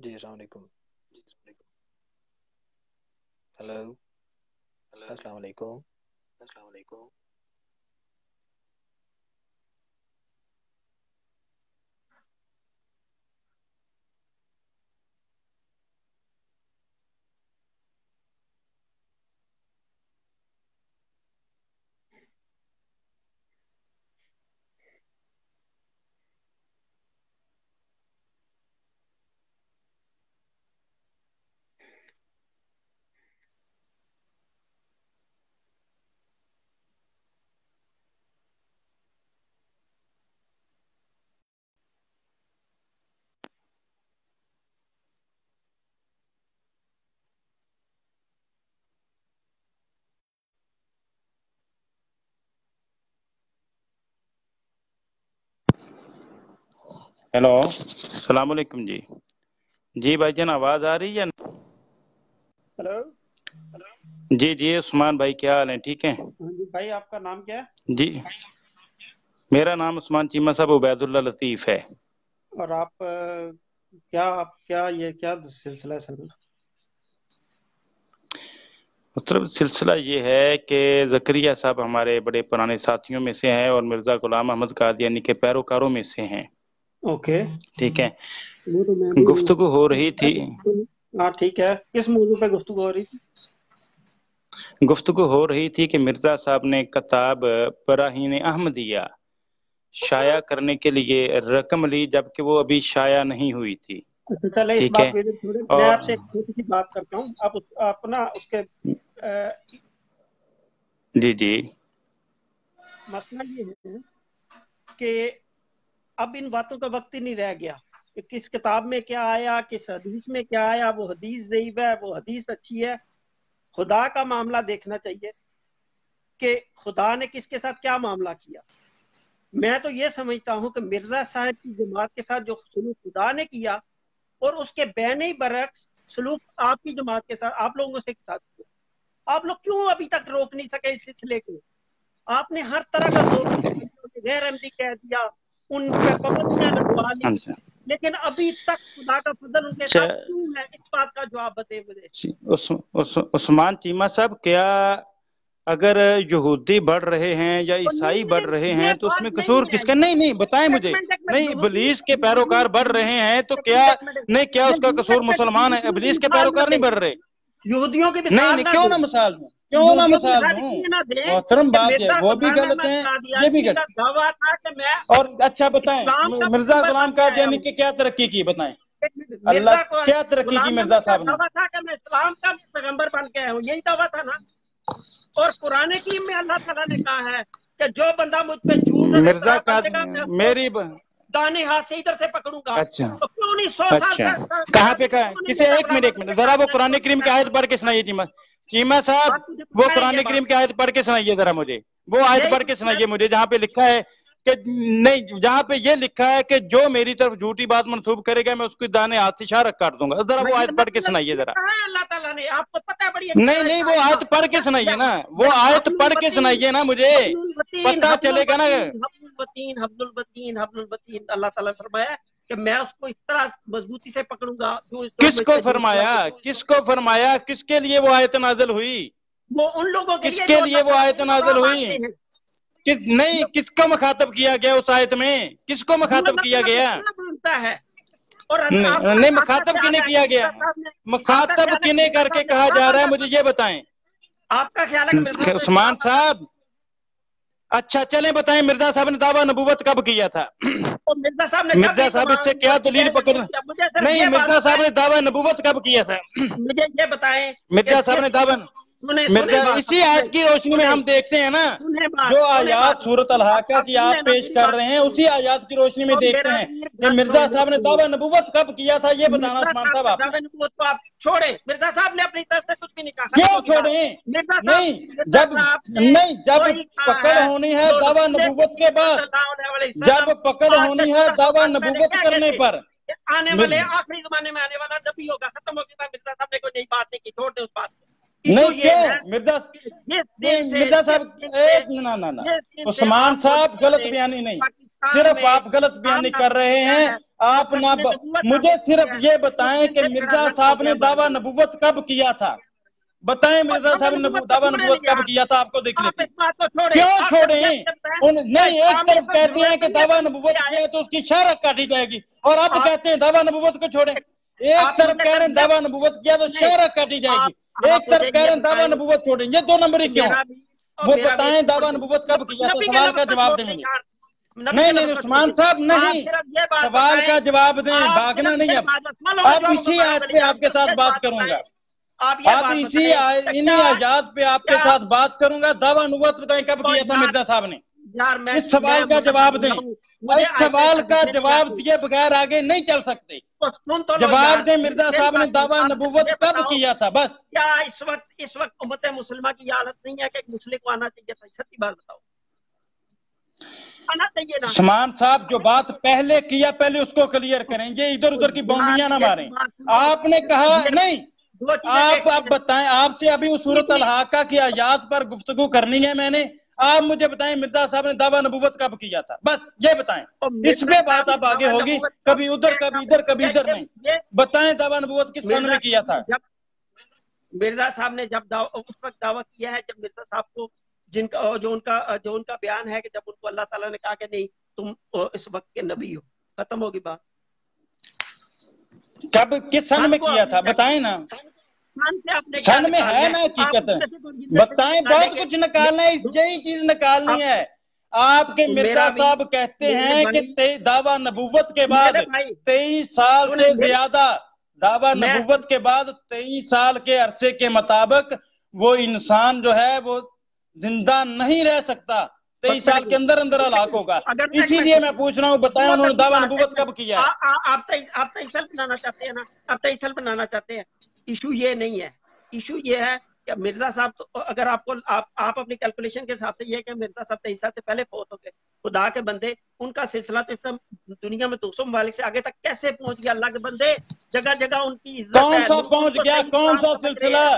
جی السلام علیکم. ہلو السلام علیکم. ہیلو السلام علیکم. جی بھائی جان آواز آ رہی ہے؟ ہلو جی عثمان بھائی کیا حال ہیں؟ ٹھیک ہیں؟ ہاں جی بھائی، آپ کا نام کیا ہے؟ جی میرا نام عثمان چیمہ صاحب عبید اللہ لطیف ہے. اور آپ کیا سلسلہ ہے سر؟ مطلب سلسلہ یہ ہے کہ زکریا صاحب ہمارے بڑے پرانے ساتھیوں میں سے ہیں اور مرزا غلام احمد قادیانی کے پیروکاروں میں سے ہیں. اوکے، ٹھیک ہے. وہ تو میں بھی ہوں. گفتگو ہو رہی تھی ہاں ٹھیک ہے، کس موضوع پہ گفتگو ہو رہی تھی؟ کہ مرزا صاحب نے کتاب براہین احمدیہ شائع کرنے کے لیے رقم لی جبکہ وہ ابھی شائع نہیں ہوئی تھی. اچھا چلے اس ٹھیک بات ہے. کو چھوڑیں، میں اور آپ سے ایک چھوٹی سی بات کرتا ہوں. آپ نا اس کے جی مسئلہ یہ ہے کہ اب ان باتوں کا وقت ہی نہیں رہ گیا کہ کس کتاب میں کیا آیا، کس حدیث میں کیا آیا. وہ حدیث ضعیف ہے، وہ حدیث اچھی ہے. خدا کا معاملہ دیکھنا چاہیے کہ خدا نے کس کے ساتھ کیا معاملہ کیا. میں تو یہ سمجھتا ہوں کہ مرزا صاحب کی جماعت کے ساتھ جو سلوک خدا نے کیا اور اس کے بین برعکس سلوک آپ کی جماعت کے ساتھ، آپ لوگوں کے ساتھ کیا. آپ لوگ کیوں ابھی تک روک نہیں سکے اس سلسلے کو؟ آپ نے ہر طرح کا زور غیر احمدی کہہ دیا، ان پہ پابندیاں لگوا لی، لیکن ابھی تک خدا کا فضل ان کے ساتھ کیوں ہے؟ اس بات کا جواب بتے مجھے. عثمان چیمہ صاحب، کیا اگر یہودی بڑھ رہے ہیں یا عیسائی بڑھ رہے ہیں یہ تو اس میں بات قصور نہیں ہے. کس کا؟ نہیں بتائیں مجھے. نہیں، ابلیس کے پیروکار بڑھ رہے ہیں تو کیا اس کا قصور مسلمان ہے؟ ابلیس کے پیروکار نہیں بڑھ رہے. یہودیوں کی نہیں مثال نہ کیوں دیں، نہ مثال دوں، یہودیوں کی مثال یہ نہ دیں محترم کہ بات ہے، مرزا وہ بھی غلام غلط احمد ہے، یہ بھی قادیانی کا غلط. دعویٰ تھا کہ میں اور اچھا بتائیں اسلام کا مرزا پیغمبر غلام بن کے آیا قادیانی ہوں. کی کیا ترقی کی؟ بتائیں. مرزا اللہ کو کیا ترقی کی غلام مرزا احمد کا صاحب نے؟ دعویٰ تھا کہ میں اسلام کا پیغمبر بن کے آیا ہوں، یہی دعویٰ تھا نا. اور قرآن کریم میں اللہ تعالیٰ نے کہا ہے کہ جو بندہ مجھ پہ جھوٹ اور مرزا افترا باندھے گا میں اس کو میری دانے ہاتھ سے ادھر سے پکڑوں گا. اچھا تو کیوں نہیں 100 سال اچھا کہاں پہ کیوں نہیں کسے؟ میرا ایک غلام منٹ ذرا وہ قرآن کریم کی آیت پڑھ کے سنائیے. چیمہ صاحب آپ مجھے وہ پتہ ہے یہ قرآن بات. کریم کی آیت پڑھ کے سنائیے ذرا مجھے. وہ آیت یہی پڑھ کے سنائیے مجھے جہاں پہ لکھا ہے کہ نہیں، جہاں پہ یہ لکھا ہے کہ جو میری طرف جھوٹی بات منسوب کرے گا میں اس کو دانے ہاتھ سے اشارہ کاٹ دوں گا. ذرا وہ آیت پڑھ کے سنائیے ذرا. کہا ہے اللہ تعالیٰ نے، آپ کو پتہ ہے بڑی اچھی طرح نہیں اس وہ آیت آیت پڑھ کے سنائیے نا، وہ آیت حبل پڑھ کے الوتین سنائیے نا مجھے، حبل الوتین پتہ حبل چلے گا نا. الوتین حبل الوتین حبل الوتین حبل الوتین. اللہ تعالیٰ نے فرمایا کہ میں اس کو اس طرح مضبوطی سے پکڑوں گا جو اس کس مجھ کو پہ جھوٹ فرمایا؟ بولے. کس کو فرمایا؟ کس کے لیے وہ آیت نازل ہوئی؟ وہ ان لوگوں کے کس لیے کے جو لیے اللہ وہ تعالیٰ آیت سے نازل دعا ہوئی؟ مانگتے ہیں. نہیں، کس کو مخاطب کیا گیا اس آیت میں؟ کس کو جو مخاطب اللہ کیا تعالیٰ سے گیا؟ دعا مانگتا ہے. اور نہیں آپ کا مخاطب خیال کنے ہے کہ کیا گیا؟ مرزا صاحب نے آپ کا مخاطب خیال ہے کہ کنے مرزا کر کے صاحب نے کہا دعا جا رہا ہے؟ مانگا مجھے تھا؟ یہ بتائیں. آپ کا خیال ہے کہ مرزا صاحب نے دعا عثمان مانگا تھا؟ صاحب اچھا چلیں بتائیں، مرزا صاحب نے دعویٰ نبوت کب کیا تھا؟ تو مرزا صاحب نے جب مرزا بھی صاحب اس سے کیا دلیل پکڑ؟ کیا. مجھے صرف نہیں، یہ بات مرزا صاحب بتائیں، نے دعویٰ نبوت کب کیا تھا؟ مجھے یہ بتائیں کہ مرزا صاحب نے دعویٰ مرزا اسی آیت کی روشنی میں ہم دیکھتے ہیں نا، جو آیات سورۃ الحاقہ کی آپ پیش کر رہے ہیں اسی آیات کی روشنی میں دیکھتے ہیں کہ مرزا صاحب نے دعویٰ نبوت کب کیا تھا. یہ بتانا مرزا عثمان صاحب صاحب کا آپ نے. دعویٰ نبوت تو آپ چھوڑیں. مرزا صاحب نے اپنی طرف سے کچھ بھی نہیں کہا، ختم کیوں ہو گیا. چھوڑیں؟ مرزا صاحب نے نہیں جب وہی کہا پکڑ ہے ہونی ہے جو دعویٰ رسول نبوت کے کریم بعد، صلی اللہ علیہ جب وسلم پکڑ آج سے ہونی ہے 1400 دعویٰ سال پہلے نبوت کہہ گئے کرنے تھے پر. کہ آنے والے آخری زمانے میں آنے والا نبی ہوگا. ختم ہو گیا. مرزا صاحب نے کوئی نئی بات نہیں کی، چھوڑ دیں اس بات کو. ایشو نہیں یہ کیوں ہے مرزا؟ کہ جس نہیں دن سے مرزا صاحب ایک نا جس دن سے عثمان آپ صاحب مولویوں غلط نے بیانی نہیں. صرف آپ غلط بیانی کر رہے ہیں. آپ نہ مجھے صرف یہ بتائیں کہ مرزا صاحب نے دعویٰ نبوت کب کیا تھا؟ بتائیں مرزا صاحب نے دعویٰ نبوت کب کیا تھا؟ آپ کو دیکھ لیتے کیوں چھوڑیں؟ نہیں، ایک طرف کہتے ہیں کہ دعویٰ نبوت کیا تو اس کی شرح کاٹی جائے گی، اور اب کہتے ہیں دعویٰ نبوت کو چھوڑیں. ایک طرف کہہ رہے ہیں دعویٰ نبوت کیا تو شرح کاٹی جائے گی، ایک طرف کہہ رہے ہیں دعویٰ نبوت چھوڑیں. یہ دو نمبری کیوں؟ وہ بتائیں دعویٰ نبوت کب کیا تھا، سوال کا جواب دیں مجھے. نہیں عثمان صاحب نہیں، سوال کا جواب دیں، بھاگنا نہیں. اب اسی آیت پہ آپ کے ساتھ بات کروں گا، اب اسی انہی آیات پہ آپ کے ساتھ بات کروں گا. دعویٰ نبوت بتائیں کب کیا تھا مرزا صاحب نے؟ اس سوال کا جواب دیں. اس سوال کا جواب دیے بغیر آگے نہیں چل سکتے. جواب دیں مرزا صاحب نے دعویٰ نبوت کب کیا تھا؟ بس کیا اس وقت امت مسلمہ کی حالت نہیں ہے کہ ایک مسلم کو آنا چاہیے تھا؟ سچی بات بتاؤ. عثمان صاحب جو بات پہلے کیا پہلے اس کو کلیئر کریں، یہ ادھر ادھر کی بونڈیاں نہ ماریں. آپ نے کہا نہیں، آپ اب بتائیں، آپ سے ابھی سورۃ الحاقہ کی آیات پر گفتگو کرنی ہے میں نے. آپ مجھے بتائیں مرزا صاحب نے دعویٰ نبوت کب کیا تھا؟ بس یہ بتائیں، اس پہ بات اب آگے ہوگی، کبھی ادھر کبھی ادھر کبھی ادھر نہیں. بتائیں دعویٰ نبوت کس سن میں کیا تھا؟ مرزا صاحب نے جب اس وقت دعویٰ کیا ہے جب مرزا صاحب کو جو ان کا بیان ہے کہ جب ان کو اللہ تعالیٰ نے کہا کہ نہیں تم اس وقت کے نبی ہو، ختم ہوگی بات. کب کس سن میں کیا تھا بتائیں نا. سن میں ہے نا حقیقت، بتائیں. بہت کچھ نکالنا ہے، یہی چیز نکالنی ہے. آپ کے مرزا صاحب کہتے ہیں کہ دعویٰ نبوت کے بعد 23 سال سے زیادہ، دعویٰ نبوت کے بعد 23 سال کے عرصے کے مطابق وہ انسان جو ہے وہ زندہ نہیں رہ سکتا، 23 سال کے اندر اندر ہلاک ہوگا. اسی لیے میں پوچھ رہا ہوں بتائیں انہوں نے دعویٰ نبوت کب کیا ہے؟ آپ تیسل بنانا چاہتے ہیں نا، آپ تیسل بنانا چاہتے ہیں. ایشو یہ نہیں ہے، ایشو یہ ہے کہ مرزا صاحب اگر آپ اپنی کیلکولیشن کے حساب سے یہ کہ مرزا صاحب 23 سال سے پہلے فوت ہو گئے، خدا کے بندے ان کا سلسلہ تو دنیا میں 200 ممالک سے آگے تک کیسے پہنچ گیا؟ اللہ کے بندے جگہ جگہ ان کی عزت ہے. کون سا پہنچ گیا؟ کون سا سلسلہ؟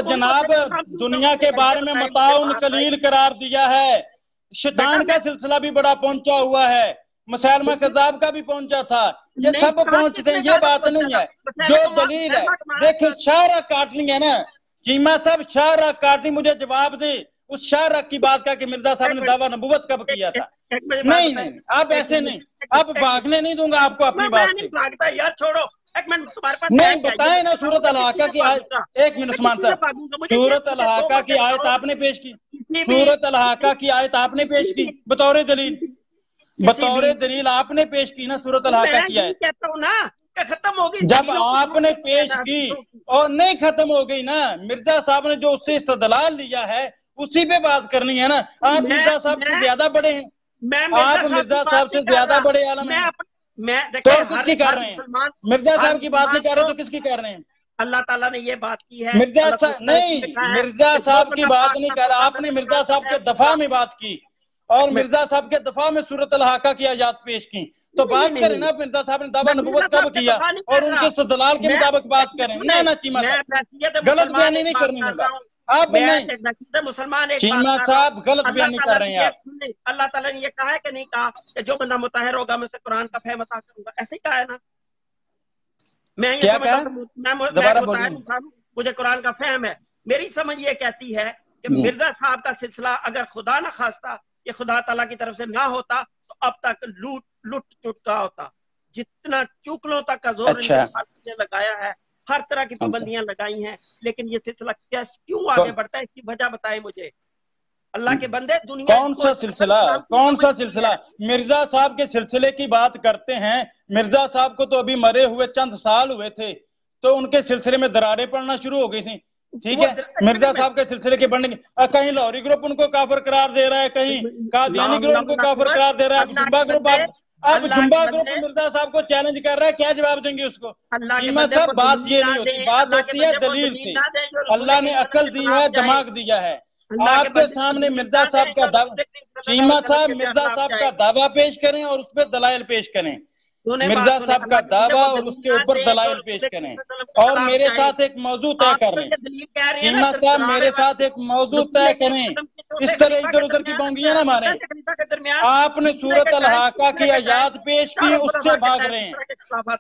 جناب دنیا کے بارے میں متاع قلیل قرار دیا ہے. شیطان کا سلسلہ بھی بڑا پہنچا ہوا ہے، مسیلمہ کذاب کا بھی پہنچا تھا. یہ سب پہنچتے ہیں، یہ بات نہیں ہے. جو دلیل ہے دیکھیں، شاہراہ کاٹنی ہے نا چیمہ صاحب، شاہراہ کاٹنی. مجھے جواب دیں اس شاہراہ کی بات کا کہ مرزا صاحب نے دعویٰ نبوت کب کیا تھا. نہیں اب ایسے نہیں، اب بھاگنے نہیں دوں گا آپ کو اپنی بات سے. یار چھوڑو نہیں، بتائیں نا سورۃ الحاقہ کی آیت. ایک منٹ عثمان صاحب، سورۃ الحاقہ کی آیت آپ نے پیش کی، سورۃ الحاقہ کی آیت آپ نے پیش کی بطور دلیل، بطور دلیل آپ نے پیش کی نا سورۃ الحاقہ کی آیت. ختم ہوگی جب آپ نے پیش کی اور نہیں ختم ہو گئی نا، مرزا صاحب نے جو اس سے استدلال لیا ہے اسی پہ بات کرنی ہے نا. آپ مرزا صاحب سے زیادہ بڑے ہیں، آپ مرزا صاحب سے زیادہ بڑے عالم ہیں، تو کس کی کر رہے ہیں؟ مرزا صاحب کی بات نہیں کر رہے تو کس کی کر رہے ہیں؟ اللہ تعالیٰ نے یہ بات کی ہے. مرزا صاحب نہیں، مرزا صاحب کی بات نہیں کر رہا. آپ نے مرزا صاحب کے دفاع میں بات کی اور مرزا صاحب کے دفاع میں سورۃ الحاقہ کی آیات پیش کی. تو بات کریں نا مرزا صاحب نے دعویٰ نبوت کب کیا اور ان کے استدلال کے مطابق بات کریں. نہ چیمہ صاحب غلط بیانی نہیں کرنی ہوگا آپ. نہیں مسلمان چیمہ صاحب غلط بیانی کر رہے ہیں آپ. اللہ تعالیٰ نے یہ کہا ہے کہ نہیں کہا کہ جو بندہ مطہر ہوگا میں سے قرآن کا فہم عطا کروں گا؟ ایسے ہی کہا ہے نا. میں یہ سمجھتا ہوں مجھے قرآن کا فہم ہے. میری سمجھ یہ کہتی ہے کہ مرزا صاحب کا سلسلہ اگر خدا نہ خواستہ یہ خدا تعالیٰ کی طرف سے نہ ہوتا تو اب تک لٹ چٹکا ہوتا. جتنا چوکلوں تک کا زور نے لگایا ہے، ہر طرح کی پابندیاں لگائی ہیں، لیکن یہ سلسلہ کیوں آگے بڑھتا ہے؟ اس کی وجہ بتائے مجھے اللہ کے بندے. دنیا کون سا سلسلہ؟ کون سا سلسلہ؟ مرزا صاحب کے سلسلے کی بات کرتے ہیں. مرزا صاحب کو تو ابھی مرے ہوئے چند سال ہوئے تھے تو ان کے سلسلے میں دراریں پڑنا شروع ہو گئی تھیں. ٹھیک ہے، مرزا صاحب کے سلسلے کے بڑھنے کی کہیں لاہوری گروپ ان کو کافر قرار دے رہا ہے، کہیں قادیانی گروپ ان کو کافر قرار دے رہا ہے. اب جنبا گروپ مرزا صاحب کو چیلنج کر رہا ہے، کیا جواب دیں گے اس کو؟ چیمہ صاحب بات یہ نہیں ہوتی، بات ہوتی ہے دلیل سے. اللہ نے عقل دی ہے، دماغ دیا ہے. آپ کے سامنے مرزا صاحب کا دعویٰ، چیمہ صاحب مرزا صاحب کا دعویٰ پیش کریں اور اس پہ دلائل پیش کریں. مرزا صاحب کا دعویٰ اور اس کے اوپر دلائل پیش کریں اور میرے ساتھ ایک موضوع طے کریں. چیمہ صاحب میرے ساتھ ایک موضوع طے کریں इस तरह इधर उधर की बोंगियां ना मारें। आपने सूरत अल-हाका की आयत पेश की, उससे भाग रहे हैं।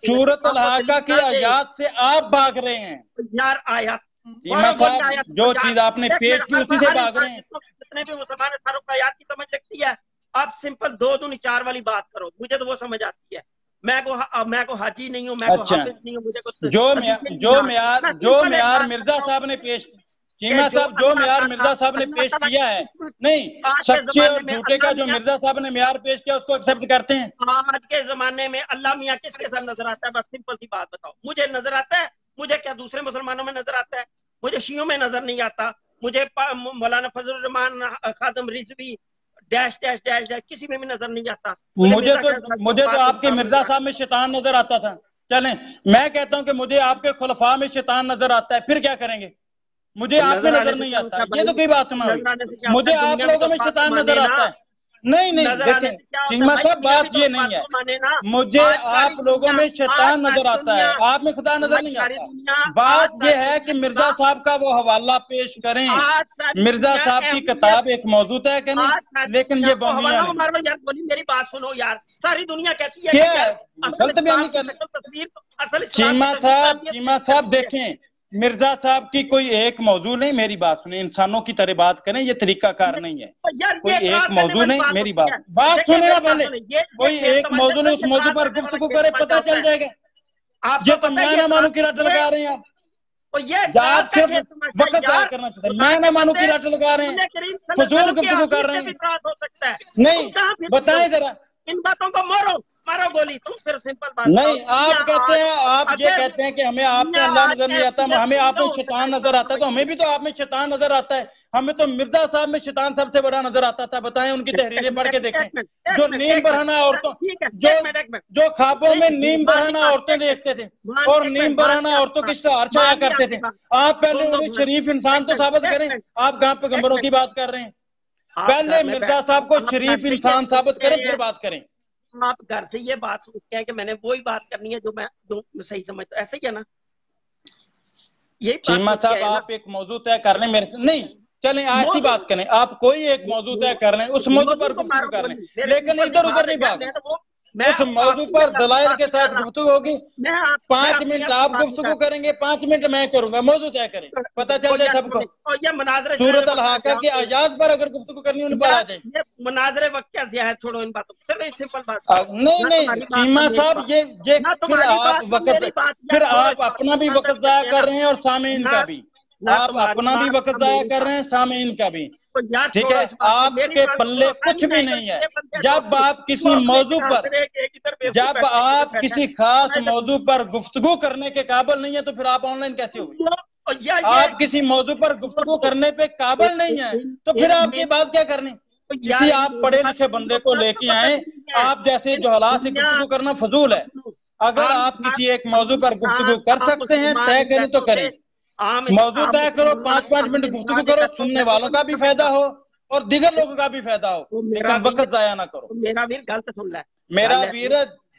सूरत अल-हाका की आयत से आप भाग रहे हैं यार। आयत जो चीज आपने पेश की उसी से भाग रहे हैं। जितने भी मुसलमान आयत की समझ लगती है, आप सिंपल 2 दूनी 4 वाली बात करो, मुझे तो वो समझ आती है। मैं को हाजी नहीं हूँ, मैं को हाफिज नहीं हूँ, मुझे कुछ जो मेयार मिर्जा साहब ने पेश, चीमा साहब, जो मेयार मिर्जा साहब ने पेश किया है, नहीं सच्चे और झूठे का जो मिर्जा साहब ने मेयार पेश किया उसको एक्सेप्ट करते हैं। आज के जमाने में अल्लाह मियाँ किसके साथ नजर आता है? बस सिंपल सी बात बताओ। मुझे नजर आता है? मुझे क्या दूसरे मुसलमानों में नजर आता है? मुझे शियों में नजर नहीं आता, मुझे Maulana Fazlur Rahman Khadim Rizvi dash dash dash dash किसी में भी नजर नहीं आता। मुझे तो आपके मिर्जा साहब में शैतान नजर आता था। चलें, मैं कहता हूं कि मुझे आपके खुलफा में शैतान नजर आता है, फिर क्या करेंगे? मुझे आप में नजर नहीं आता, ये तो कोई बात ना हुई। मुझे आप लोगों में शैतान नजर आता है। नहीं देखें चीमा साहब, बात ये नहीं है, मुझे आप लोगों में शैतान नजर आता है, आप में खुदा नजर नहीं आता। बात ये है कि मिर्जा साहब का वो हवाला पेश करें। मिर्जा साहब की किताब एक मौजू तय करें, लेकिन ये मेरी बात सुनो यार, सारी दुनिया कहती है क्या गलत बयानी करना। चीमा साहब देखें, मिर्जा साहब की कोई एक मौजू नहीं, मेरी बात सुने, इंसानों की तरह बात करें, ये तरीकाकार नहीं है। कोई एक मौजू नहीं, मेरी बात सुने ना पहले। कोई एक मौजू नहीं, उस मौजू पर गुफ्तगू करे, पता चल जाएगा। ये तो मैं ना मानू की रट लगा रहे हैं आप सिर्फ वक्त जाया करना चाहते हैं। मैं ना मानू की रट लगा रहे हैं, फजूल गुफ्तगू कर रहे हैं। नहीं बताएं जरा इन बातों को मारो गोली, तुम फिर सिंपल बात नहीं। आप कहते हैं, आप ये कहते हैं कि हमें आप में अल्लाह नजर नहीं आता, हमें आप में शैतान नजर आता है, तो हमें भी तो आप में शैतान नजर आता है। हमें तो मिर्जा साहब में शैतान सबसे बड़ा नजर आता था। बताएं, उनकी तहरीरें पढ़ के देखें, जो नीम बरहाना औरतों, जो ख्वाबों में नीम बरहाना औरतें देखते थे और नीम बरहाना औरतों की हार छाया करते थे। आप पहले उन्हें शरीफ इंसान तो साबित करें। आप कहाँ पैगंबरों की बात कर रहे हैं? पहले मिर्जा साहब को शरीफ इंसान साबित करें, फिर बात करें। आप घर से ये बात सोचते हैं कि मैंने वही बात करनी है जो मैं सही समझता हूं, ऐसे ही है ना? ये चीमा साहब, आप एक मौजू तय कर लें मेरे से। नहीं चलें, ऐसी बात करें, आप कोई एक मौजू तय कर लें, उस मौजू पर गुफ्तगू कर लें, लेकिन इधर उधर नहीं बात। उस मौजू पर दलाइल के साथ गुफ्तगू होगी। 5 मिनट आप गुफ्तगू करेंगे, 5 मिनट मैं करूंगा। मौजू तय करें, पता चल जाए सबको। सूरत अल-हाका की आयत पर अगर गुफ्तगू करनी उन पर आ जाए। मुनाजरे वक्त क्या ज़ियादत, छोड़ो इन बातों को, सिंपल बात। नहीं चीमा साहब, ये फिर आप अपना भी वक्त जाया कर रहे हैं और सामीन का भी। आप अपना भी वक्त जाया कर रहे हैं, सामीन का भी। ठीक है, आपके पल्ले कुछ भी नहीं है। जब आप किसी मौजू पर, जब आप किसी खास मौजू पर गुफ्तगू करने के काबिल नहीं है, तो फिर आप ऑनलाइन कैसे होंगे? आप किसी मौजू पर गुफ्तगू करने पे काबिल नहीं है, तो फिर आपकी बात क्या करनी? किसी आप पढ़े लिखे बंदे को लेके आए, आप जैसे जोहला से गुफ्तगू करना फजूल है। अगर आप किसी एक मौजू पर गुफ्तगू कर सकते हैं, तय करें तो करें। मौजू तय करो, 5-5 मिनट गुफ्तगू करो, सुनने वालों का भी फायदा हो और दीगर लोगों का भी फायदा हो, लेकिन वक्त जाया ना करो। मेरा वीर गलत सुन ले, मेरा वीर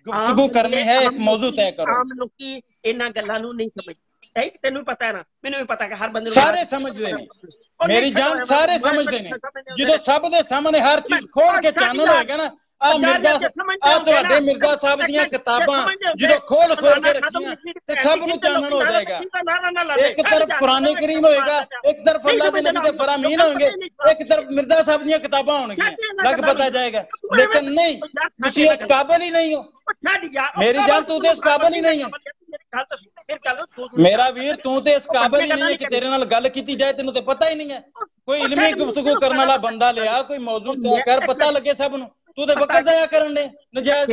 गुफ्तगू करनी है, एक मौजू तय करो। आम लोग की इन्ना गल्लां नूं नहीं समझ, तेनू पता है ना, मैनू भी पता है कि हर बंदे सारे समझते हैं, मेरी जान सारे समझते हैं। जो सब दे सामने हर चीज खोल के चानन होएगा ना, मिर्जा साहब दियां किताबां जो खोल के रखियां ते सब नूं चानन हो जाएगा। एक तरफ कुरान करीम होएगा, एक तरफ अल्लाह दे नबी दे फरामीन होंगे, एक तरफ मिर्जा साहब दियां किताबां होंगी, लग पता जाएगा। लेकिन नहीं, तुसीं इस काबिल ही नहीं हो। मेरी जान, तू तो इस काबिल ही नहीं है। मेरा वीर, तू तो इस काबिल ही नहीं है कि तेरे नाल गल कीती जाए। तेनू तो पता ही नहीं है। कोई इल्मी गुफ्तगू करने वाला बंदा लिया, कोई मौजू तय कर, पता लगे सब नूं। तू तो वक्त जाया करन दे नजायज।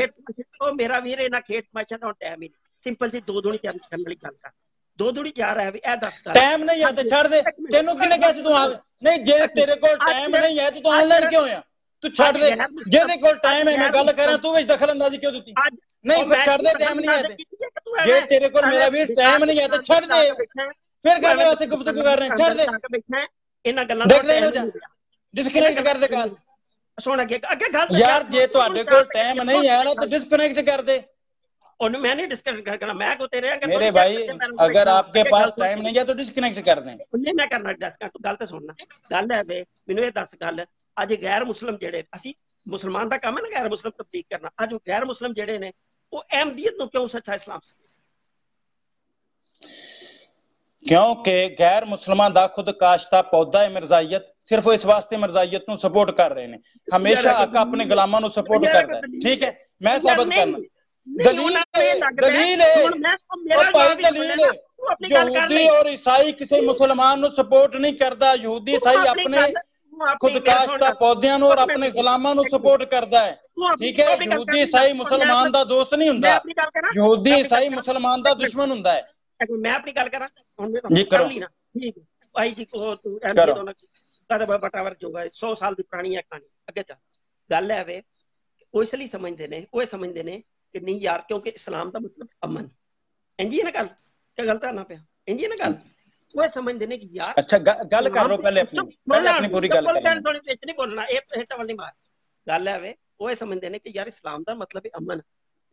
मेरा वीर इन्ना खेत तमाशा दा टाइम ही नहीं। सिंपल जी 2 दूनी करने वाली गल कर, 2 दूनी जा रहा है भी ए 10 कर टाइम नहीं है तो छड़ दे। तेनू किने कहा तू आ नहीं? जे तेरे कोल टाइम नहीं है तो तू ऑनलाइन क्यों है? तू छड़ दे। जेदे कोल टाइम है मैं गल करा, तू विच दखल अंदाजी क्यों दी? नहीं फिर छड़ दे, टाइम नहीं है। जे तेरे कोल मेरा वीर टाइम नहीं है तो छड़ दे, फिर गल वास्ते गुफ्तगू कर रहे हैं, छड़ दे। इन्ना गल्लां देख ले डिस्कनेक्ट कर दे कॉल। सुन अगे गल यार, जे तुहाडे कोल टाइम नहीं है ना तो डिस्कनेक्ट कर दे। मैं नहीं डिस्कनेक्ट करना, मैं को तेरे मेरे भाई अगर आपके पास टाइम नहीं है तो डिस्कनेक्ट कर दें। नहीं मैं करना डिस्कनेक्ट, गल तो सुनना, गल है वे मैनू ये दस गल अज गैर मुस्लिम जेडे असी मुसलमान का काम है ना गैर मुस्लिम तब्दीक करना, अज गैर मुस्लिम जेडे ने वो अहमदियत नूं क्यों सच्चा इस्लाम क्योंकि गैर मुसलमान दा खुद काश्ता पौधा है मिर्जाइत, सिर्फ इस वास्ते मिर्जाइत नूं सपोर्ट कर रहे हैं, हमेशा हक अपने गुलामां नूं सपोर्ट करदा है। ठीक है मैं साबित करना दलील है यहूदी और ईसाई किसी मुसलमान नूं सपोर्ट नहीं करता, यहूदी ईसाई अपने खुद काश्ता पौधिਆਂ ਨੂੰ और अपने गुलामां ਨੂੰ सपोर्ट करता है। ठीक है यहूदी ईसाई मुसलमान दा दोस्त नहीं हुंदा, यहूदी ईसाई मुसलमान दा दुश्मन हुंदा है। मैं अपनी गल करा जी करो ठीक है भाई जी को बटावर जो है 100 साल की पुरानी है कहानी अगे चल गल है वे वो इसलिए समझते ने वो समझते ने कि नहीं यार क्योंकि इस्लाम का मतलब अमन इंजी है ना गल क्या गलत करना पे इंजी है ना गल वो समझते ने कि यार अच्छा गल कर लो पहले अपनी पूरी गल नहीं बोलना ये चावल नहीं मार गल है वे वो समझते ने कि यार इस्लाम का मतलब है अमन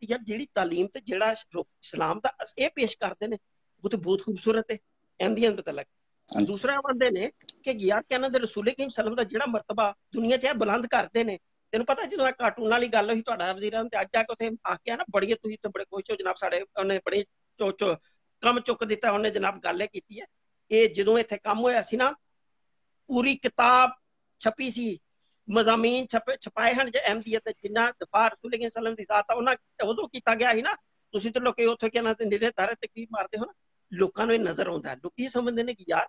यार जेड़ी तालीम ते जेड़ा इस्लाम दा ये पेश करते ने वो तो बहुत खूबसूरत है अहमदियत मुतलक। दूसरा बंदे ने कि यार कहना दे रसूल करीम सल्लल्लाहु अलैहि वसल्लम दा जेड़ा मर्तबा दुनिया च बुलंद करते ने तेन पता जो कार्टून वाली गल हुई तुहाडा वज़ीर अहमद अज जाके उत्थे आखिया ना बड़ी तुसीं ते बड़े खुश हो जनाब साडे उन्हें बड़ी कम चुक दिता उन्हें जनाब गल कीती है ये जदों इत्थे काम होया सी ना पूरी किताब छपी सी मज़ामीन छपाए हैं अहमदियत जिन्ना दफा रसूल करीम सल्लल्लाहु अलैहि वसल्लम दी ज़ात आ उदों कीता गया ही ना तुसीं ते लोके उत्थे कहना ते निरे तारे तकबीर मारदे हो ना लोकां नूं नजर आउंदा है लोकी समझदे ने कि यार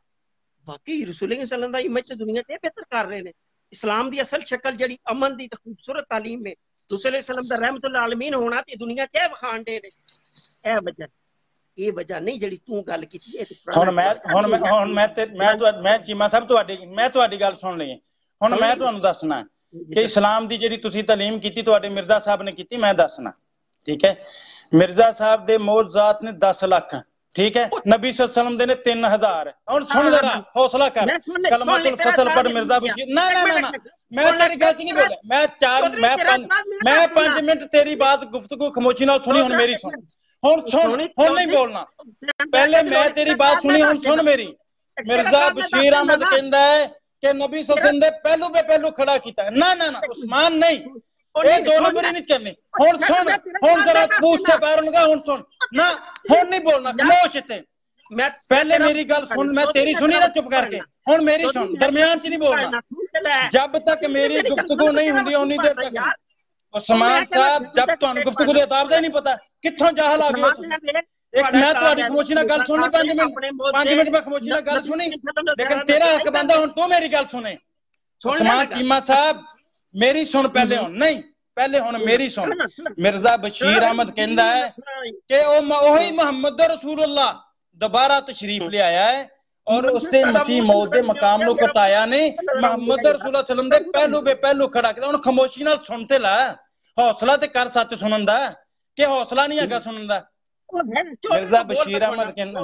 वाकई रसूल करीम सल्लल्लाहु अलैहि वसल्लम दा इमेज दुनिया ते बेहतर कर रहे ने इस्लाम दी असल शक्ल जड़ी अमन दी खूबसूरत तालीम में रसूल सल्लम दा रहमतुल आलमीन होना ते दुनिया च वखाण दे ने ए वजह ये वजह नहीं जड़ी तू गल कीती मैं चीमा साहब तुहाडी गल सुन लई हुण मैं तुहानूं दसना कि इस्लाम दी जिहड़ी तुसीं तालीम कीती तुहाडे मिर्जा साहब ने कीती मैं दसना। ठीक है मिर्जा साहब दे मौजूदात ने 10 लाख ठीक है नबी सल्लम दे ने 3000 और सुन जरा हौसला कर कलमातुल फसल पढ़ मिर्जा बशीर ना ना ना मैं तेरी गलती नहीं बोला मैं 5 मिनट तेरी बात गुफ्तगू खामोशी नाल सुनी हुण मेरी सुन हुण नहीं बोलना पहले मैं तेरी बात सुनी हुण सुन मेरी। मिर्जा बशीर अहमद कहंदा है कि नबी सल्लम दे पहलू पे पहलू खड़ा कीता ना ना ना उस्मान नहीं ये 2 नंबर नहीं करनी हुण सुन हुण जरा पूछ से पैर लगा हुण सुन ना हुण नहीं बोलना खामोश इत्थे मैं पहले मेरी गल सुन मैं तेरी सुनी ना चुप करके हुण मेरी सुन दरमियान च नहीं बोलना जब तक मेरी गुफ्तगू नहीं हुंदी उन्नी देर तक उस्मान साहब जब तुहानूं गुफ्तगू दे अदाब दा नहीं पता कित्थों जाहल आ गए एक मैं तुहाडी खामोशी नाल गल सुननी 5 मिनट मैं खामोशी नाल गल सुनी लेकिन तेरा हक बनदा हुण तू मेरी गल सुने उस्मान चीमा साहब मेरी सुन पहले हुण नहीं पहले हुण मेरी सुन। मिर्जा बशीर अहमद कहंदा है कि ओही मुहम्मद रसूलुल्लाह दोबारा तशरीफ ले आया है और उसने मसीह मौत दे मकाम नूं घटाया नहीं मुहम्मद रसूलुल्लाह सल्लम दे पहलू बे पहलू खड़ा कीता। हुण खामोशी नाल सुन ते ला हौसला ते कर सच सुनन दा कि हौसला नहीं हैगा सुनन दा। मिर्जा बशीर अहमद कहंदा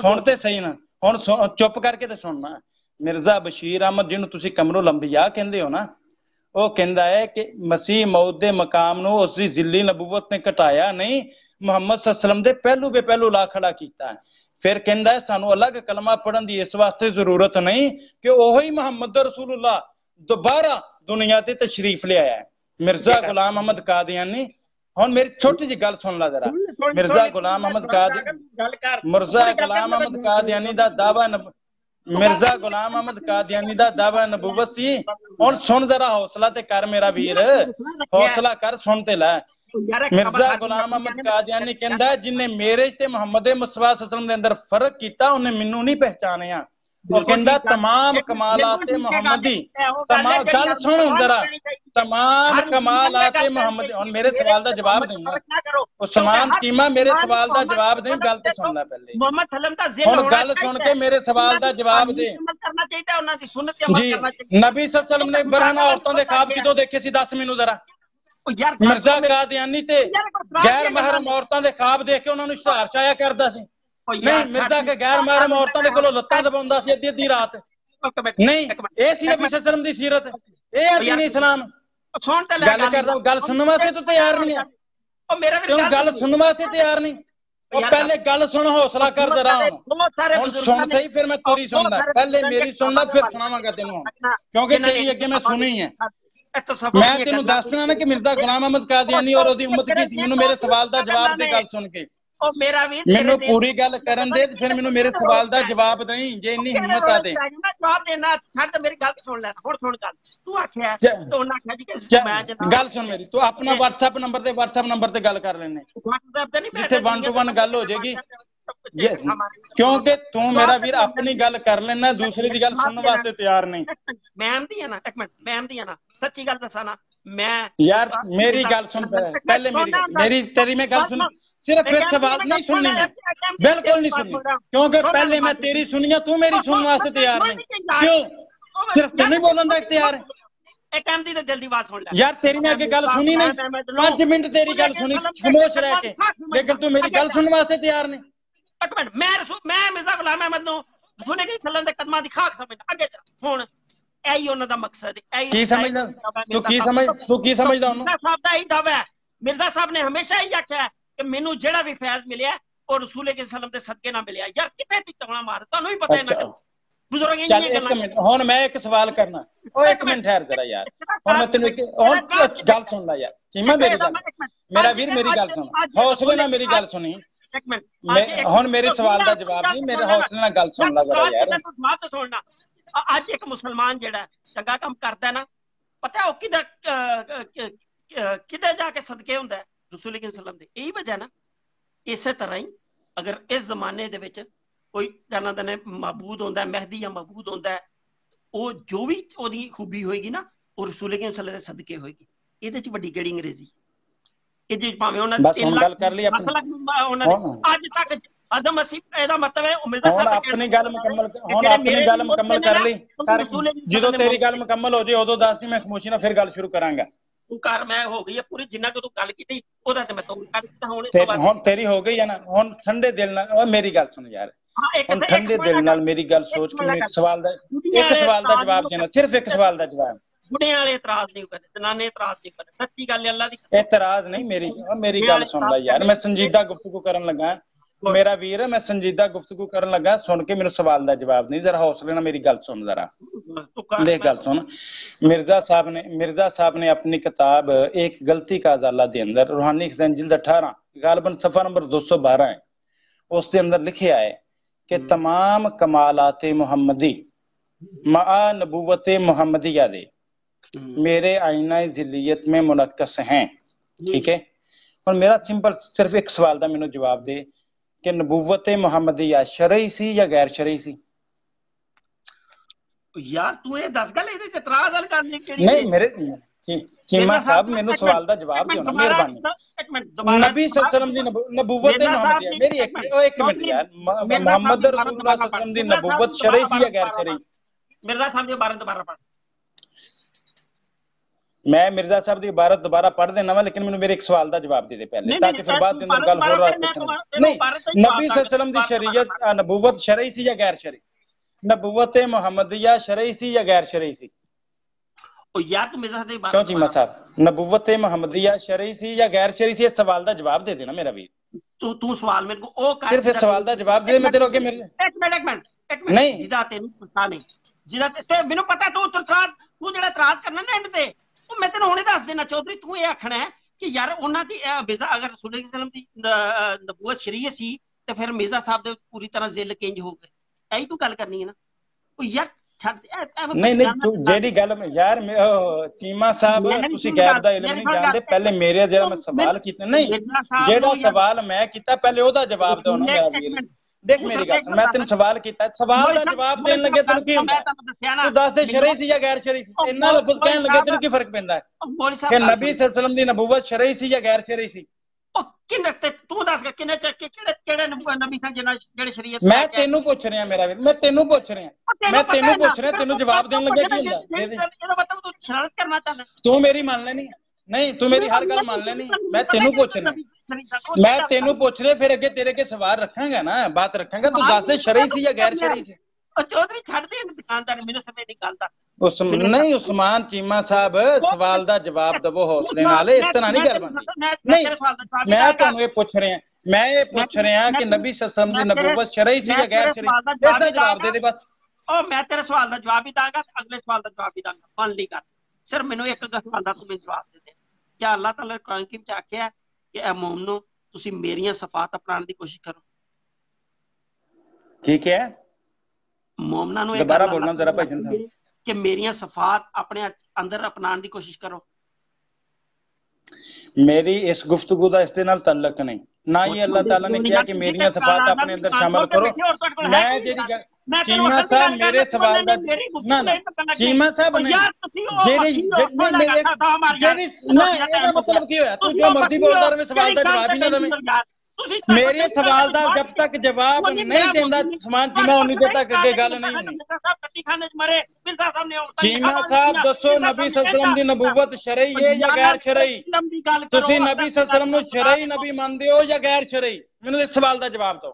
सुन ते सही ना हुण चुप करके ते सुनना। मिर्जा बशीर अहमद जिन्होंने तुसीं कमरुल अंबिया कहंदे हो ना वो कहंदा है कि मसीह मौत दे मकाम नूं उसदी जिल्ली नबूवत ने घटाया नहीं मुहम्मद सल्लम दे पहलू बे पहलू ला खड़ा कीता है। फिर कहंदा है सानू अलग कलमा पढ़न दी इस वास्ते जरूरत नहीं कि ओही मुहम्मद रसूलुल्लाह दोबारा दुनिया ते तशरीफ ले आया है। मिर्जा गुलाम अहमद कादियानी हुण मेरी छोटी जी गल सुन ला जरा मिर्जा गुलाम अहमद कादियानी दा दावा मिर्जा गुलाम अहमद कादियानी दा दावा नबूवत सी हुण सुन जरा हौसला ते कर मेरा वीर हौसला कर सुन ते लै। मिर्जा गुलाम अहमद कादियानी कहंदा है जिन्ने मेरे ते मुहम्मद मुस्तफा सल्लम दे अंदर फर्क कीता उन्हें मैनू नहीं पहचानिया वो कहंदा तमाम कमालात मुहम्मदी तमाम गल सुन जरा तमाम कमालात मुहम्मदी हुण मेरे सवाल दा जवाब दूंगा उस्मान चीमा मेरे सवाल दा जवाब दे गल ते सुन ले पहले मोहम्मद सल्लम दा जिल हुण गल सुन के मेरे सवाल दा जवाब दे करना चाहिए उन्हां दी सुन्नत ते अमल करना चाहिए। नबी सल्लम ने बरहना औरतों दे ख्वाब किदों देखे सी दस मैनू जरा मिर्जा कादियानी ते गैर महरम औरतों दे ख्वाब देख के उन्हां नूं इश्तिहार छाया करदा सी नहीं मिर्जा के गैर महरम औरतों दे कोलों लत्तां दबाउंदा सी अद्धी अद्धी रात नहीं ये सी नबी सल्लम दी सीरत ये है दीन इस्लाम गल करदा गल सुनन वास्ते तो तैयार नहीं है क्यों गल सुनने वास्ते तैयार नहीं? और पहले गल सुन, हौसला कर जरा, सुन सही फिर मैं तेरी सुनना, पहले मेरी सुनना फिर सुनावांगा तेनों, क्योंकि तेरी अगे मैं सुनी है। मैं तेनों दसना ना कि मिर्जा गुलाम अहमद कादियानी और ओदी उम्मत की सी, मैनू मेरे सवाल का जवाब दे गल सुन के, मैनू पूरी गल करन दे, फिर मैनू मेरे सवाल का जवाब दई, जे इन्नी हिम्मत आ दे। गल सुन मेरी, तू अपना WhatsApp नंबर ते गल कर लेने, जिथे 1 to 1 गल हो जाएगी, क्योंकि तू मेरा वीर अपनी गल कर लेना, दूसरे की गल सुनने वास्ते तैयार नहीं। सच्ची गल दसा ना, मैं यार मेरी गल सुन पहले, मेरी तेरी मैं गल सुन, सिर्फ एक सवाल नहीं सुननी है, बिल्कुल नहीं सुननी, क्योंकि पहले मैं तेरी सुनी है, तू मेरी सुनने वास्ते तैयार नहीं। क्यों? सिर्फ तू नहीं बोलने का तैयार है यार? तेरी मैं आगे गल सुनी नहीं, 5 मिनट तेरी गल सुनी खामोश रह के, लेकिन तू मेरी गल सुनने वास्ते तैयार नहीं। मैं मिर्जा गुलाम अहमद नूं रसूल सल्लल्लाहु अलैहि कदमां दी खाक समझदा, अगे चल हुण यही उन्हां दा मकसद है। की समझदा तू? की समझदा उन्होंने? साहब दा ही दावा है, मिर्जा साहब ने हमेशा ही आख्या है कि मैनू जेड़ा भी फैज मिलिया और रसूल के सल्लम दे सदके ना मिलिया। यार किथे दी तगड़ा मार, तुहानू ही पता है ना बुजुर्ग ये गल्लां। हुण मैं एक सवाल करना, ओ एक मिनट ठहर जरा यार, हुण मैं तेनू हुण गल सुन ला यार, चीमा मेरी गल, मेरा वीर मेरी गल सुन, हौसले नाल मेरी गल सुनी, हुण मेरे सवाल का जवाब नहीं, मेरे हौसले नाल गल सुन ला जरा यार। अज एक मुसलमान जेड़ा चंगा काम करदा ना, पता है ओ किदे जाके सदके हुंदा है? रसूल सल्लम दे। यही वजह ना, इस तरह ही अगर इस जमाने दे विच कोई कहना दने मबूद होंदा है, मेहदी या मबूद होंदा है, वो जो भी ओदी खूबी होएगी ना, वो रसूल सल्लल्लाहु अलैहि सदके होएगी। इहदे च वड्डी केड़ी अंग्रेजी? इहदे च भावें उन्हां बस हुण गल कर ली अपनी, अज तक आदम मसीह एदा मतलब है मिर्जा साहब अपनी गल मुकम्मल, हुण अपनी गल मुकम्मल कर ली, जो तेरी गल मुकम्मल हो जाए उदों दस दी, मैं खामोशी नाल फिर गल शुरू करांगा। तू कर, मैं हो गई है पूरी, जिन्ना को तू गल कीती ओदा ते मैं तो हुण तेरी हो गई है ना, हुण ठंडे दिल नाल मेरी गल सुन यार, हुण ठंडे दिल नाल मेरी गल सोच के एक सवाल दा जवाब देना, सिर्फ एक सवाल दा जवाब। बुढ़िया वाले एतराज नहीं करते, जनाने एतराज नहीं करते, सच्ची गल अल्लाह दी। एतराज नहीं, मेरी गल सुन ला यार, मैं संजीदा गुफ्तगू करन लगा, मेरा वीर है, मैं संजीदा गुफ्तगू करन लगा, सुन के मेरे सवाल का जवाब नहीं, जरा हौसले ना मेरी गल सुन, जरा देख गल सुन। मिर्जा साहब ने अपनी किताब एक गलती का अजाला के अंदर, रूहानी खजान जिल्द 18 गालबन सफा नंबर 212 है, उसके अंदर लिखा है कि तमाम कमालाते मुहम्मदी मा नबूवत मुहम्मदिया दे मेरे आईना जिल्लियत में मुनक्कस हैं। ठीक है, और मेरा सिंपल सिर्फ एक सवाल का मैनू जवाब दे कि नबूवत मुहम्मदिया शरई सी या गैर शरई सी? यार तू ये दस गल इहदे च इतराज हल करने केड़ी नहीं, मेरे चीमा साहब मैनू सवाल का जवाब दियो ना, मेहरबानी। नबी सल्लल्लाहु अलैहि वसल्लम दी नबूवत मुहम्मदिया, मेरी एक मिनट यार, मोहम्मद रसूलुल्लाह सल्लल्लाहु अलैहि वसल्लम दी नबूवत शरई सी या गैर शरई? मिर्जा साहब जो 12 दोबारा पढ़, मैं मिर्जा साहब की इबारत दोबारा पढ़ देना वा, लेकिन मैंने मेरे एक सवाल का जवाब दे दे पहले, ताकि फिर बाद के अंदर गल हो रहा है। नहीं, नबी सल्लल्लाहु अलैहि वसल्लम की शरीयत नबूवत शरई सी या गैर शरई? नबूवत मुहम्मदिया शरई सी या गैर शरई सी? ओ यार तू मिर्जा साहब क्यों चीमा साहब, नबूवत मुहम्मदिया शरई सी या गैर शरई सी? इस सवाल का जवाब दे देना मेरा भी। तू सवाल मेरे को ओ कर, सिर्फ सवाल का जवाब दे, मैं तेरे आगे मेरे एक मिनट नहीं जिदा तेनू पता नहीं, जिदा ते मेनू पता, तू जेड़ा इतराज करना ना एंड ते, तो मैं तेनू हुणे दस देना चौधरी, तू ये आखना है कि यार उन्हां दी विजा अगर रसूल सल्लल्लाहु अलैहि वसल्लम दी नबूवत शरीयत सी ते फिर मिर्जा साहब दे पूरी तरह जिल किंज हो गए, यही तू गल करनी है ना? ओ यार नहीं तू जेडी गल यार, चीमा साहब तुसी गैब दा इल्म नहीं जानदे, पहले मेरे जेड़ा मैं सवाल कीता, नहीं जेड़ा सवाल मैं कीता पहले ओदा जवाब दो ना मेरा वीर। देख मेरी गल, मैं तेन सवाल किया, सवाल का जवाब देने लगे तेन की हुंदा? तू दस दे शरई सी या गैर शरई सी? इन्ना लफ्ज़ कहन लगे तेन की फर्क पैंदा है कि नबी सल्लल्लाहु अलैहि वसल्लम दी नबूवत शरई सी या गैर शरई सी? तू दस किन्ने केड़े नबी सन जेड़े शरीयत? मैं तेनू पूछ रहा मेरा वीर, मैं तेनू पूछ रहा, तेनू जवाब देने लगे की हुंदा? एदा मतलब तू शरारत करना चाहता? तू मेरी मान लेनी, नहीं तू मेरी हर गल मान लेनी, मैं तेनू पूछ रहा, फिर अगे तेरे के सवाल रखांगा ना, बात रखांगा, तू दस दे शरई सी या गैर शरई सी? चौधरी छड़ दे दुकानदार मेरे समय निकाल दस नहीं उस्मान चीमा साहब सवाल का जवाब दवो हौसले नाल इस तरह नहीं गल बनदी नहीं मैं तुहानू ये पूछ रहा मैं ये पूछ रहा कि नबी सल्लल्लाहु अलैहि वसल्लम दी नबूवत शरई सी या गैर शरई इसका जवाब दे दे बस ओ मैं तेरे सवाल का जवाब भी दांगा अगले सवाल का जवाब भी दांगा मान ली कर सिर्फ मैनू एक सवाल का तू जवाब दे दे क्या अल्लाह ताला ने कुरान च आख्या कि ए मोमनो तुसी मेरियां सफात अपनाने की कोशिश करो ठीक है मोमना नु दोबारा बोलना जरा भाई जान कि मेरियां सफात अपने अंदर अपनाने की कोशिश करो मेरी इस गुफ्तगू का इसके नाल तल्लक नहीं ना ही अल्लाह ताला ने कहा कि मेरियां सफात अपने अंदर शामिल करो मैं जेडी चीमा साहब मेरे सवाल का ना चीमा साहब ने जेडी जेडी ना ਇਹਦਾ मतलब की होया तू जो मर्जी बोलदा रहे सवाल का जवाब ही ना दे मेरे सवाल का जब तक जवाब नहीं देंदा समान चीमा उन्नी देर तक अगे गल नहीं होनी चीमा साहब दसो नबी सल्लल्लाहु अलैहि वसल्लम दी नबूवत शरई है या गैर शरई तुसी नबी सल्लल्लाहु अलैहि वसल्लम नु शरई नबी मानदे हो या गैर शरई मैनू इस सवाल का जवाब दो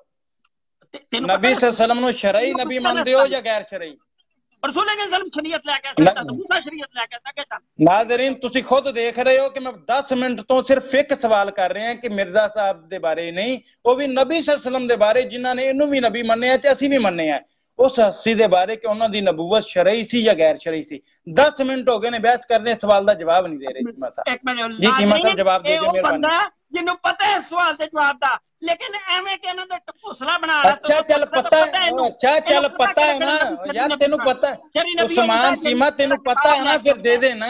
नबी सल्लल्लाहु अलैहि वसल्लम नु शरई नबी मानदे हो या गैर शरई नाज़रीन तुसी खुद देख रहे हो कि मैं 10 मिनट तो सिर्फ एक सवाल कर रहे हैं कि मिर्जा साहब दे बारे नहीं वो भी नबी सल्लल्लाहु अलैहि वसल्लम दे बारे जिन्होंने इनू भी नबी मन्ने ते असी भी मन्ने हैं उस हस्ती दे बारे कि उन्हों दी नबूवत शरई सी या गैर शरई सी 10 मिनट हो गए ने बहस करने सवाल का जवाब नहीं दे रहे चीमा साहब जी चीमा साहब जवाब दे दे मेहरबानी जिन्हों पता है सवाल के जवाब दा लेकिन एवें कि इन्हां दे टपूसला बना रहा अच्छा चल पता है अच्छा चल पता है ना यार तेनू पता है उस्मान चीमा तेनू पता है ना फिर दे दे ना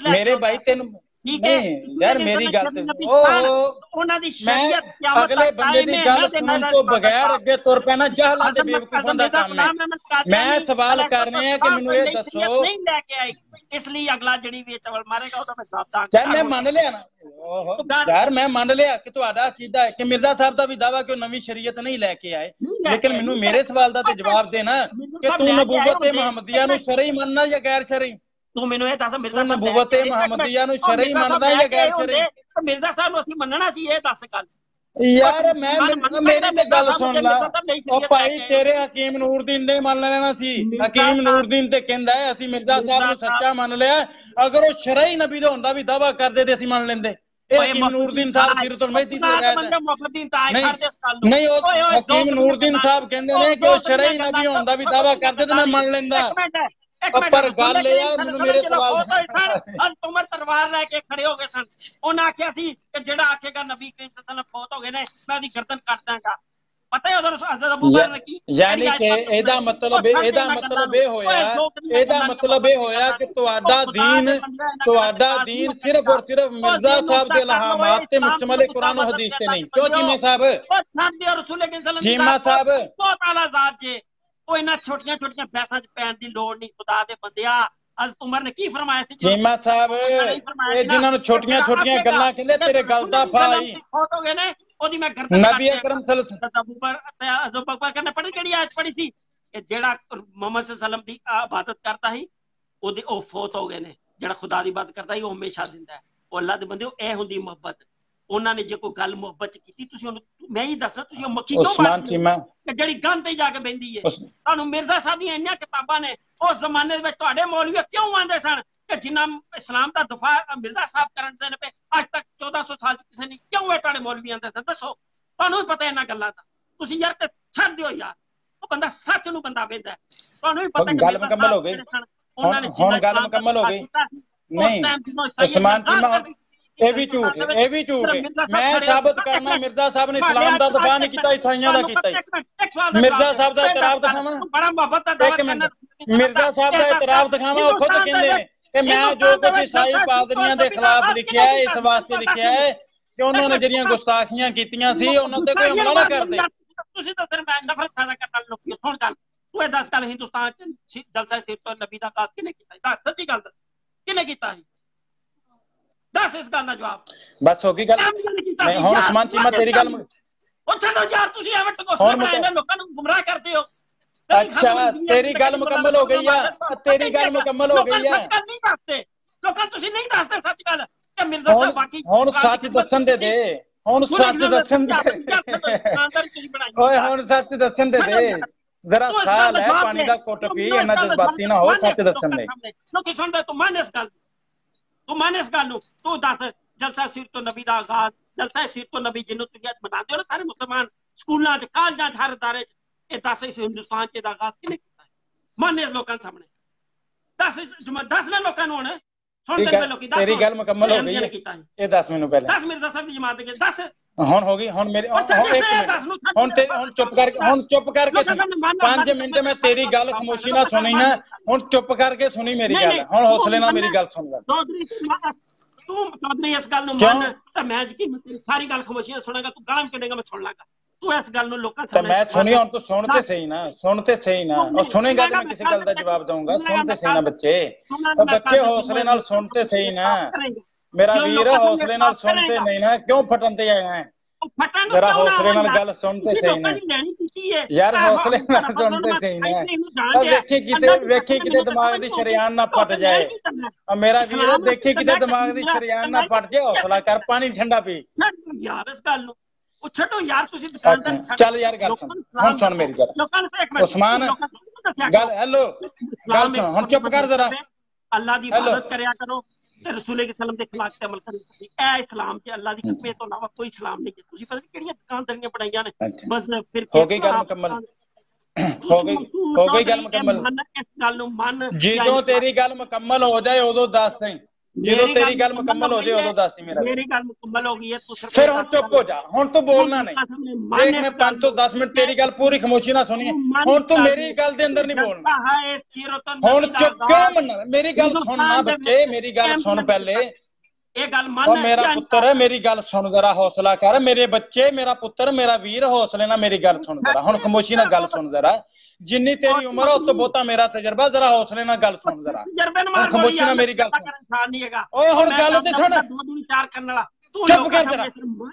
मेरे भाई तेनू नहीं यार मेरी गल ते मैं अगले बंदे दी गल सुनन तो बगैर अगे तुर पैना जहलां दे बेवकूफां दा काम है मैं सवाल कर रहे हैं कि मैनू ये दसो नहीं लेके आई इसलिए अगला जड़ी वे चवल मारेगा ओदा मैं जवाब दांगा यार मैं मान लिया ना ओहो यार मैं मान लिया कि तुहाडा अकीदा है कि मिर्जा साहब दा भी दावा कि नवी शरीयत नहीं लेके आए लेकिन मैनू मेरे सवाल दा ते जवाब देना कि तू नबूवत मुहम्मदिया नु शरई मनना या गैर शरई तू मैनू ये दस मिर्जा साहब नबूवत मुहम्मदिया नु शरई मनदा या गैर शरई मिर्जा साहब नु असली मनना सी ये दस गल यार मैं मेरी ते गल सुन ला ओ भाई तेरे हकीम नूरदीन ने मान लेना सी हकीम नूरदीन ते कहंदा है असि मिर्जा साहब नु सच्चा मान लिया अगर वो शरई नबी दा हुंदा भी दावा करदे ते असि मान लेंदे हकीम नूरदीन साहब सीरतुल महदी ते नहीं हकीम नूरदीन साहब कहंदे ने कि वो शरई नबी हुंदा भी दावा करदे ते मैं मान लेंदा पर गल ये मैनू मेरे सवाल उमर तलवार लेके खड़े हो गए सन उन्हें आख्या सी कि जेड़ा आखेगा नबी करीम सल्लल्लाहु अलैहि वसल्लम फौत हो गए ने मैं ओदी गर्दन काट दांगा पता है उधर हज़रत अबू बकर ने की यानी कि एदा मतलब ये होया कि तुहाडा दीन सिर्फ और सिर्फ मिर्जा साहब दे इल्हामात ते मुश्तमिल कुरान और हदीस ते नहीं क्यों चीमा साहब चीमा साहब बहुत आला जात जे ਉਹ ਇਹਨਾਂ ਛੋਟੀਆਂ ਛੋਟੀਆਂ ਪੈਸਾਂ 'ਚ ਪੈਣ ਦੀ ਲੋੜ ਨਹੀਂ ਖੁਦਾ ਦੇ ਬੰਦਿਆ ਅਜ਼ ਉਮਰ ਨੇ ਕੀ ਫਰਮਾਇਆ ਸੀ ਚੀਮਾ ਸਾਹਿਬ ਇਹ ਜਿਨ੍ਹਾਂ ਨੂੰ ਛੋਟੀਆਂ ਛੋਟੀਆਂ ਗੱਲਾਂ ਕਹਿੰਦੇ ਤੇਰੇ ਗੱਲ ਦਾ ਫਾਈ ਫੋਟ ਹੋ ਗਏ ਨੇ ਉਹਦੀ ਮੈਂ ਗਰਦਨ ਨਬੀ ਅਕਰਮ ਸੱਲੱਲਾਹੁ ਨੇ ਪੜ੍ਹੀ ਕਿਹੜੀ ਆਇਤ ਪੜ੍ਹੀ ਸੀ ਕਿ ਜਿਹੜਾ ਮੁਹੰਮਦ ਸੱਲੱਲਾਹੁ ਦੀ ਇਬਾਦਤ ਕਰਦਾ ਸੀ ਉਹਦੇ ਉਹ ਫੌਤ ਹੋ ਗਏ ਨੇ ਜਿਹੜਾ ਖੁਦਾ ਦੀ ਇਬਾਦਤ ਕਰਦਾ ਸੀ ਉਹ ਹਮੇਸ਼ਾ ਜ਼ਿੰਦਾ ਹੈ ਉਹ ਅੱਲਾ ਦੇ ਬੰਦੇ ਇਹ ਹੁੰਦੀ ਮੁਹੱਬਤ ਉਹਨਾਂ ਨੇ ਜੇ ਕੋਈ ਗੱਲ ਮੁਹੱਬਤ ਕੀਤੀ ਤੁਸੀਂ ਉਹਨੂੰ ਮੈਂ ਹੀ ਦੱਸਣਾ ਤੁਸੀਂ ਉਹ ਮੱਖੀ ਕਿਉਂ ਮਾਰਦੇ ਹੋ ਜਿਹੜੀ ਗੰਦ ਤੇ ਜਾ ਕੇ ਬੈਂਦੀ ਹੈ ਤੁਹਾਨੂੰ ਮਿਰਜ਼ਾ ਸਾਹਿਬ ਦੀਆਂ ਇੰਨੀਆਂ ਕਿਤਾਬਾਂ ਨੇ ਉਸ ਜ਼ਮਾਨੇ ਦੇ ਵਿੱਚ ਤੁਹਾਡੇ ਮੌਲਵੀ ਕਿਉਂ ਆਂਦੇ ਸਨ ਕਿ ਜਿੰਨਾ ਇਸਲਾਮ ਦਾ ਦਫਾ ਮਿਰਜ਼ਾ ਸਾਹਿਬ ਕਰਨ ਦੇ ਨੇ ਪਏ ਅੱਜ ਤੱਕ 1400 ਸਾਲ ਚ ਕਿਸੇ ਨੇ ਕਿਉਂ ਇਹ ਤੁਹਾਡੇ ਮੌਲਵੀ ਆਂਦੇ ਸਨ ਦੱਸੋ ਤੁਹਾਨੂੰ ਵੀ ਪਤਾ ਇਹਨਾਂ ਗੱਲਾਂ ਦਾ ਤੁਸੀਂ ਯਾਰ ਛੱਡ ਦਿਓ ਯਾਰ ਉਹ ਬੰਦਾ ਸੱਚ ਨੂੰ ਬੰਦਾ ਵੇਂਦਾ ਤੁਹਾਨੂੰ ਵੀ ਪਤਾ ਗੱਲ ਮੁਕੰਮਲ ਹੋ ਗਈ ਉਹਨਾਂ ਨੇ ਹੁਣ ਗੱਲ ਮੁਕੰਮਲ ਹੋ ਗਈ ਨਹੀਂ ਉਸਮਾਨ ਚੀਮਾ ਇਹ ਵੀ ਝੂਠ मैं साबित करना मिर्जा साहब ने इस्लाम का दफा नहीं किया ईसाइयों का किया मिर्जा साहब का इतराफ दिखावा मिर्जा साहब का इतराफ दिखावा वो खुद कहते हैं कि मैं जो कुछ ईसाई पादरियों के खिलाफ लिखा है इस वास्ते लिखा है कि उन्होंने जिहड़ियां गुस्ताखियां कीतियां सी उन्हां ते कोई हमला ना कर दे तुसीं तां फिर मैं नफरत खाना करन लोकी सुन गल तू ए दस गल हिंदुस्तान च जलसा सिर नबी दा आगाज़ किने कीता दस सच्ची गल दस किने कीता है दस इस गल दा जवाब बस हो गई गल मैं हुण उस्मान चीमा तेरी गल ओ छड्डो यार तुसी एवें टकोसले बनाए ने लोकां नूं गुमराह करदे हो अच्छा तेरी गल मुकम्मल हो गई है तेरी गल मुकम्मल हो गई है लोकां तुसी नहीं दसदे सच गल कि मिर्जा साहब बाकी हुण सच दस्सन दे हुण सच दस्सन दे ओए हुण सच दस्सन दे जरा साल है पानी का घुट पी, इन्ना जज्बाती ना हो, सच दसन ले। लोकी सुनदे, तू मान इस गल, तू मान इस गल नूं, तू दस जलसा सिर तो नबी दा आगाज, जलसा सिर तो नबी जिन्नू तुम मनाते हो ना सारे मुसलमान स्कूलों च कॉलेजां च हर इदारे च, ये दस इस हिंदुस्तान च दा आगाज किने कीता है? मान इस लोकां सामने दस ना लोकां नूं हुण सुनदे ने लोकी, दस तेरी गल मुकम्मल हो गई है, ये दस मैनू पहले, दस मिर्जा साहब दी जमात दे दस हुण हो गई, हुण मेरे हुण चुप करके 5 मिनट मैं तेरी गल खामोशी ना सुनी ना, हुण चुप करके सुनी मेरी गल, हुण हौसले नाल मेरी गल सुन गल। तू चौधरी इस गल नूं मान ते मैं यकीन सारी गल खामोशी नाल सुनांगा, तू गालां कढेगा मैं सुन लांगा, तू इस गल नूं लोकां सामने मैं सुनी, हुण तू सुन ते सही ना, सुन ते सही ना, और सुनेगा तो मैं किसी गल दा जवाब दूंगा, सुन ते सही ना बच्चे, और बच्चे हौसले नाल सुन ते सही ना, मेरा वीर हौसले नाल सुन ते नहीं ना, क्यों फटन ते आया है? जरा हौसले नाल गल सुन ते सही ना यार, हौसले नाल सुन ते सही ना, वेखी किते दिमाग दी शरेआन ना फट जाए, और मेरा वीर देखी किते दिमाग दी शरेआन ना फट जाए, हौसला कर, पानी ठंडा पी यार, इस गल नूं छड्डो यार, तुसीं चल यार गल सुन, हुण सुन मेरी गल उस्मान, गल हेलो गल सुन, हुण चुप कर जरा, अल्लाह दी इबादत करया करो ते रसूल के सल्लम दे खिलाफ ते अमल करो, ए इस्लाम च अल्लाह दी कसम तो अलावा कोई इस्लाम नहीं है। तुसीं पता नहीं किहड़ियां दुकानदारियां बनाईयां ने, बस फिर हो गई गल मुकम्मल, हो गई गल मुकम्मल, इस गल नूं मन ਜਦੋਂ तेरी गल मुकम्मल हो जाए उदों दस सही, ਜਦੋਂ तेरी गल मुकम्मल हो जाए उदों दस सी मेरा, मेरी गल मुकम्मल हो गई है, तू फिर हुण चुप हो जा, हुण तू बोलना नहीं, देख मैं 5 तो 10 मिनट तेरी गल पूरी खामोशी ना सुनी, हुण तू मेरी गल दे अंदर नहीं बोलना, हुण चुप क्यों मनना, मेरी गल सुन ना बच्चे, मेरी गल सुन पहले, मेरा पुत्र मेरी गल सुन जरा, हौसला कर मेरे बच्चे, मेरा पुत्र मेरा वीर, हौसले ना मेरी गल सुन जरा, हुण खामोशी ना गल सुन जरा, जिन्नी तेरी उम्र है उस तो बहुता मेरा तजर्बा, जरा हौसले ना गल सुन जरा, खामोशी ना मेरी गल सुन, ओ हुण गल ते सुन, चुप कर जरा,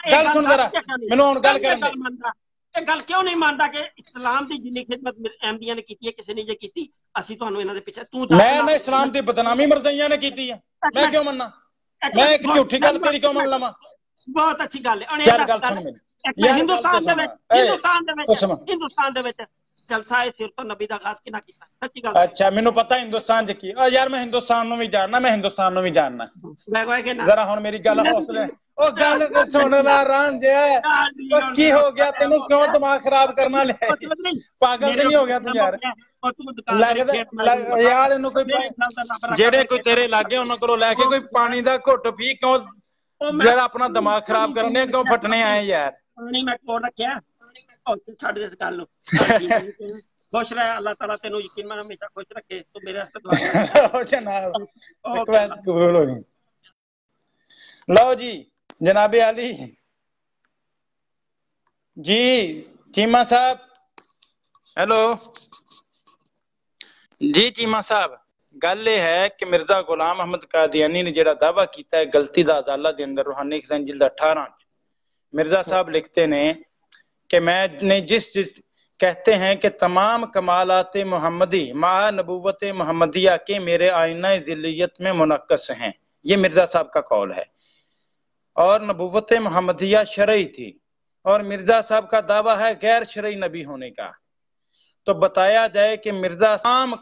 गल सुन जरा, मैनू हुण गल करन दे, गल क्यों नहीं मानता कि इस्लाम की जिन्नी खिदमत अहमदिया ने की है, किसी ने जे की, असीं तुहानूं इन्हां दे पिछे, तू मैं इस्लाम की बदनामी मरज़इयां ने की है, मैं क्यों मनना, मैं एक झूठी गल तेरी क्यों मन लवां? बहुत अच्छी गल है, चल गल सुन मेरी, हिंदुस्तान दे विच जलसा है सिर तो नबी दा आगाज़ किना कीता, सच्ची गल। अच्छा मैनू पता हिंदुस्तान च की, यार मैं हिंदुस्तान नूं भी जानना, मैं हिंदुस्तान नूं भी जानना, जरा हुण मेरी गल हौसले, ओ गल ते सुन ला रांझे, ओ की हो गया तेनू, क्यों दिमाग खराब करना ले, पागल ते नहीं हो गया तू यार, लगदा यार इनू कोई जेड़े कोई तेरे लागे उन्हां कोलों लैके कोई पानी दा घुट पी, क्यों जेड़ा अपना दिमाग खराब करने, क्यों फटने आए यार? पानी मैं कोल रखिया, छड्ड इस गल नूं, खुश रह, अल्लाह ताला तेनू यकीन में हमेशा खुश रखे, तू मेरे वास्ते दुआ कर जनाब, रिक्वेस्ट कबूल हो गई। लो जी जनाबे अली जी, चीमा साहब, हेलो जी चीमा साहब, गल यह है कि मिर्जा गुलाम अहमद कादियानी ने जिहड़ा दावा किया है गलती का अदाला के अंदर रूहानी खजाना जिल्द 18 मिर्जा साहब लिखते ने कि मैंने जिस कहते हैं कि तमाम कमालात मोहम्मदी माह नबूवत मोहम्मदिया के मेरे आईना ज़िल्लियत में मुनक्कस हैं, ये मिर्जा साहब का कौल है, और नबूवत मोहम्मदिया शरई थी, और मिर्जा साहब का दावा है गैर शरई नबी होने का। तो बताया जाए कि मिर्जा तमाम